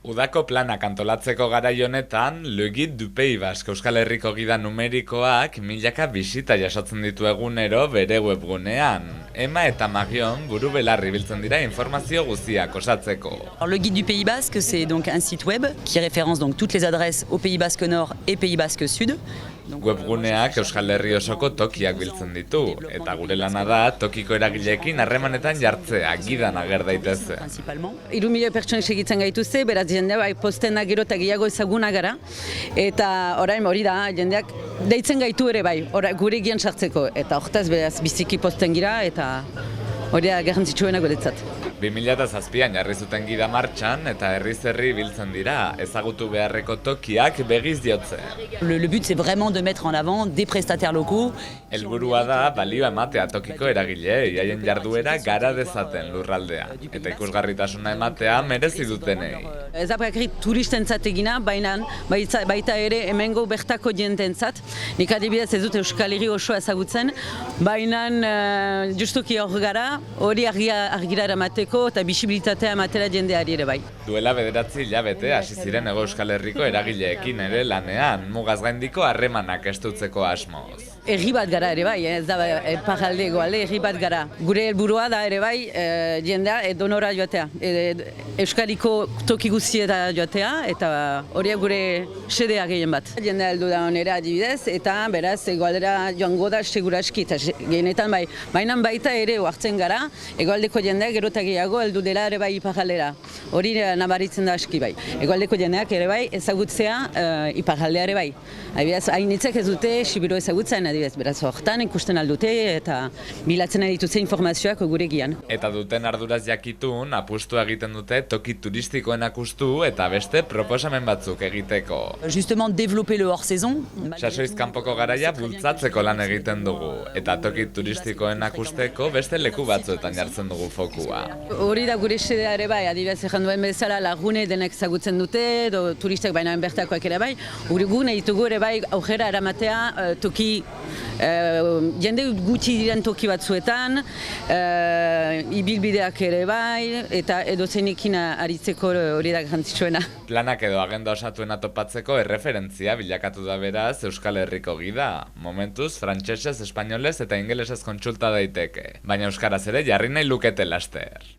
Udako planak antolatzeko garai honetan, Le Guide du Pays Basque Euskal Herriko gida numerikoak milaka bisita jasotzen ditu egunero bere webgunean. Ema eta Marion buru belarri biltzen dira informazio guztiak osatzeko. Le Guide du Pays Basque, c'est donc un site web qui référence donc toutes les adresses au Pays Basque Nord et Pays Basque Sud. Webguneak Euskal Herri osoko tokiak biltzen ditu, eta gure lana da tokiko eragileekin harremanetan jartzea, gidan ager daitezen. 3.000 pertsonek segitzen gaituzte, beraz jendea posten da gero eta gehiago ezaguna gara, eta orain hori da, jendeak deitzen gaitu ere bai, gure gian sartzeko, eta hortaz beraz biziki posten gira, eta hori da garrantzitsuena guretzat. 2007an jarri zuten gida martxan eta herriz herri biltzen dira, ezagutu beharreko tokiak begiz diotzen. Le but c'est vraiment de mettre en avant des prestataires locaux. Helburua da balioa ematea tokiko eragileei, haien jarduera gara dezaten lurraldean, eta ikusgarritasuna ematea merezi dutenei. Ez da bakarrik turistentzat egina, baita ere hemengo bertako jententzat. Nik adibidez ez dut Euskal Herri osoa ezagutzen, baina justuki hor gara, hori argira eramateko eta bisibilitatea ematera jendeari ere bai. Duela 9 hilabete hasi ziren Hego Euskal Herriko eragileekin ere lanean, mugaz gaindiko harremanak estutzeko asmoz. Herri bat gara ere bai, ez da paralde egoalde, herri bat gara. Gure helburua da ere bai jendea edonora joatea, Euskadiko toki guztieta joatea, eta hori gure xedea gehien bat. Jendea heldu da onera adibidez, eta beraz egoaldera joango da seguraski, eta gehienetan bai. Baina baita ere oartzen gara, egoaldeko jendea gero eta gehiago heldu dela ere bai iparraldera. Hori nabaritzen da aski bai. Egoaldeko jendeak ere bai ezagutzea iparraldea ere bai. Adibidez, hainitzek ez dute Sibiro ezagutzen, adibidez, beraz hortan ikusten aldute eta bilatzen dituzte informazioak gure gian. Eta duten arduraz jakitun, apustu egiten dute toki turistikoen akustu eta beste proposamen batzuk egiteko. Justement, développer le hors-saison. Sasoiz kanpoko garaia bultzatzeko lan egiten dugu, eta toki turistikoen akusteko beste leku batzuetan jartzen dugu fokua. Hori da gure xedea ere bai, adibidez egin duen bezala lagune denek ezagutzen dute, edo turistek baina bertakoak ere bai, gure gune ditugu ere bai aurrera eramatea toki, jende gutxi diren toki batzuetan, ibilbideak ere bai, eta edozeinekin aritzeko hori da garrantzitsuena. Planak edo agenda osatuena topatzeko erreferentzia bilakatu da beraz Euskal Herriko gida. Momentuz, frantsesez, espainolez eta ingelesez kontsulta daiteke, baina euskaraz ere jarri nahi lukete laster.